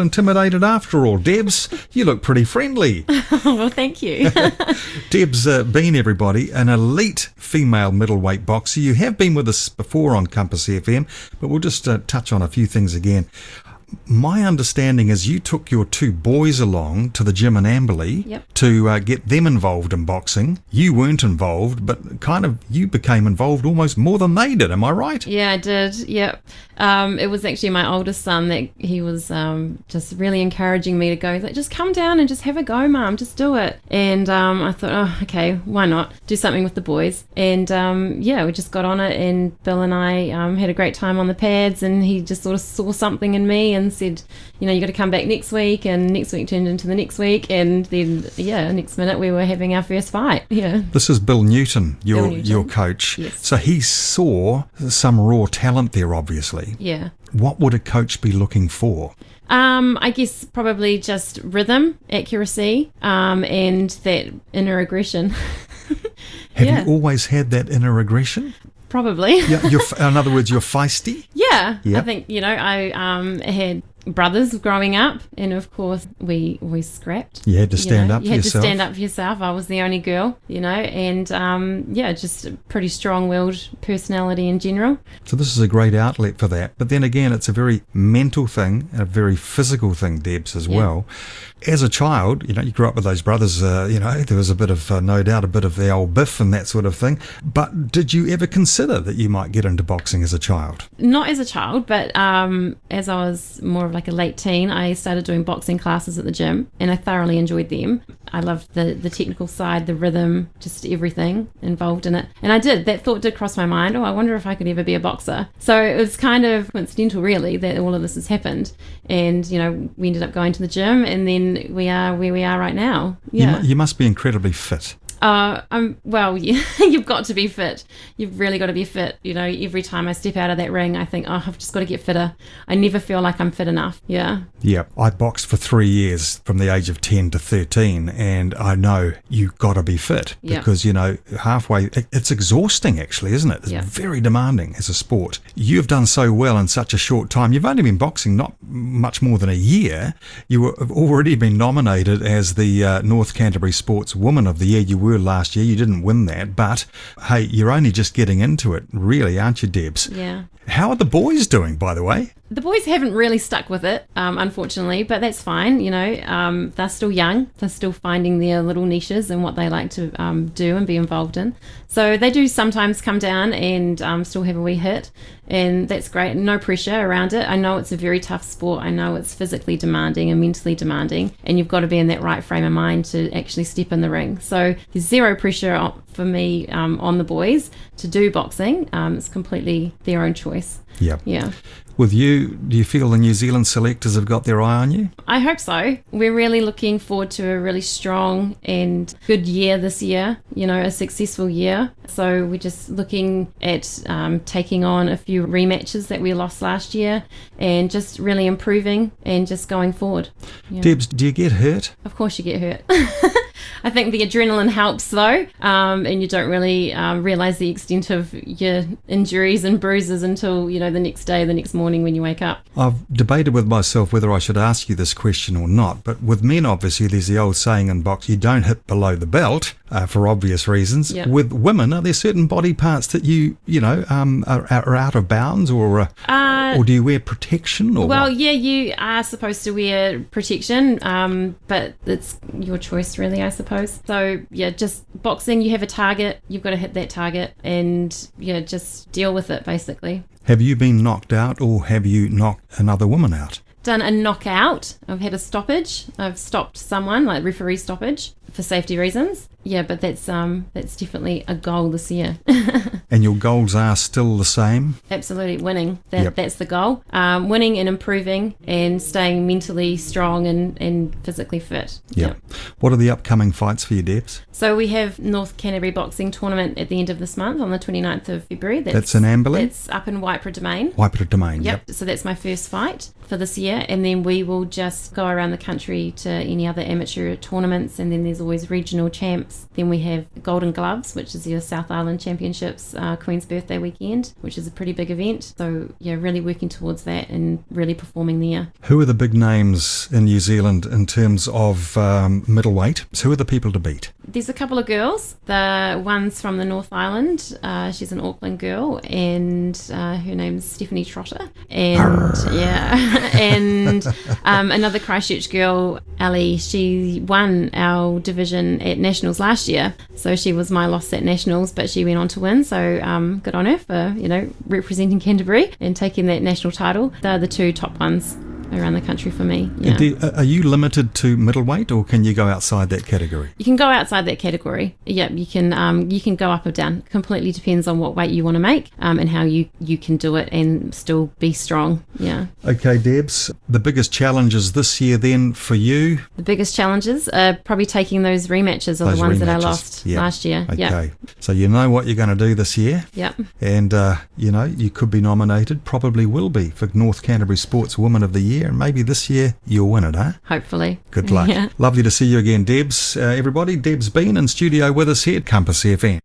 intimidated after all. Debs, you look pretty friendly. Well, thank you. Debs, been everybody, an elite female middleweight boxer. You have been with us before on Compass FM, but we'll just touch on a few things again. My understanding is you took your two boys along to the gym in Amberley to get them involved in boxing. You weren't involved, but kind of you became involved almost more than they did. Am I right? Yeah, I did. Yep. It was actually my oldest son that he was just really encouraging me to go. He's like, just come down and just have a go, Mum. Just do it. And I thought, oh, okay, why not? Do something with the boys. And we just got on it, and Bill and I had a great time on the pads, and he just sort of saw something in me and said, you got to come back next week. And next week turned into the next week, and then next minute we were having our first fight. Yeah. This is Bill Newton, your coach. Yes. So he saw some raw talent there, obviously. Yeah. What would a coach be looking for? I guess probably just rhythm, accuracy, and that inner aggression. Have you always had that inner aggression? Probably. Yeah, in other words, you're feisty? Yeah. Yep. I think, I had brothers growing up, and of course we scrapped. You had to stand up for yourself. You had to stand up for yourself. I was the only girl, and just a pretty strong-willed personality in general. So this is a great outlet for that. But then again, it's a very mental thing, a very physical thing, Debs, as well. As a child, you grew up with those brothers, there was a bit of, no doubt, a bit of the old biff and that sort of thing. But did you ever consider that you might get into boxing as a child? Not as a child, but as I was more of like a late teen, I started doing boxing classes at the gym, and I thoroughly enjoyed them. I loved the technical side, the rhythm, just everything involved in it. And that thought did cross my mind, I wonder if I could ever be a boxer. So it was kind of coincidental, really, that all of this has happened. And, we ended up going to the gym, and then we are where we are right now. Yeah. You must be incredibly fit. You've got to be fit. You've really got to be fit. Every time I step out of that ring, I think, I've just got to get fitter. I never feel like I'm fit enough. Yeah. Yeah. I boxed for 3 years from the age of 10 to 13, and I know you've got to be fit because, halfway, it's exhausting actually, isn't it? It's very demanding as a sport. You've done so well in such a short time. You've only been boxing not much more than a year. You have already been nominated as the North Canterbury Sports Woman of the Year. You were last year. You didn't win that, but hey, you're only just getting into it, really, aren't you, Debs? Yeah. How are the boys doing, by the way? The boys haven't really stuck with it, unfortunately, but that's fine. They're still young. They're still finding their little niches and what they like to do and be involved in. So they do sometimes come down and still have a wee hit, and that's great. No pressure around it. I know it's a very tough sport. I know it's physically demanding and mentally demanding, and you've got to be in that right frame of mind to actually step in the ring. So there's zero pressure for me on the boys to do boxing. It's completely their own choice. Yep. Yeah. With you, do you feel the New Zealand selectors have got their eye on you? I hope so. We're really looking forward to a really strong and good year this year, a successful year. So we're just looking at taking on a few rematches that we lost last year and just really improving and just going forward. Yeah. Debs, do you get hurt? Of course you get hurt. I think the adrenaline helps though, and you don't really realise the extent of your injuries and bruises until, the next day, the next morning when you wake up. I've debated with myself whether I should ask you this question or not, but with men, obviously, there's the old saying in box, you don't hit below the belt for obvious reasons. Yep. With women, are there certain body parts that are out of bounds, or do you wear protection? Or well, yeah, you are supposed to wear protection, but it's your choice, really, I suppose. So, yeah, just boxing, you have a target, you've got to hit that target, and, just deal with it, basically. Have you been knocked out, or have you knocked another woman out? Done a knockout. I've had a stoppage. I've stopped someone, like referee stoppage, for safety reasons. Yeah, but that's definitely a goal this year. And your goals are still the same? Absolutely, winning. That's the goal. Winning and improving and staying mentally strong and physically fit. Yep. What are the upcoming fights for you, Debs? So we have North Canterbury Boxing Tournament at the end of this month on the 29th of February. That's in Amberley? That's up in Waipara Domain. Waipara Domain, yep. So that's my first fight for this year, and then we will just go around the country to any other amateur tournaments, and then there's always regional champs events. Then we have Golden Gloves, which is your South Island Championships Queen's Birthday weekend, which is a pretty big event. So yeah, really working towards that and really performing there. Who are the big names in New Zealand in terms of middleweight? Who are the people to beat? There's a couple of girls. The one's from the North Island. She's an Auckland girl, and her name's Stephanie Trotter. And and another Christchurch girl, Ali. She won our division at Nationals last year, so she was my loss at Nationals, but she went on to win. So good on her for representing Canterbury and taking that national title. They're the two top ones around the country for me. Yeah. Are you limited to middleweight, or can you go outside that category? You can go outside that category. Yeah, you can go up or down. Completely depends on what weight you want to make and how you can do it and still be strong. Yeah. Okay, Debs, the biggest challenges this year then for you? The biggest challenges are probably taking those rematches of the ones that I lost last year. Okay. Yep. So you know what you're going to do this year. Yep. And, you could be nominated, probably will be, for North Canterbury Sports Woman of the Year. And maybe this year you'll win it, huh? Hopefully. Good luck. Yeah. Lovely to see you again, Debs. Everybody, Deb's been in studio with us here at Compass FM.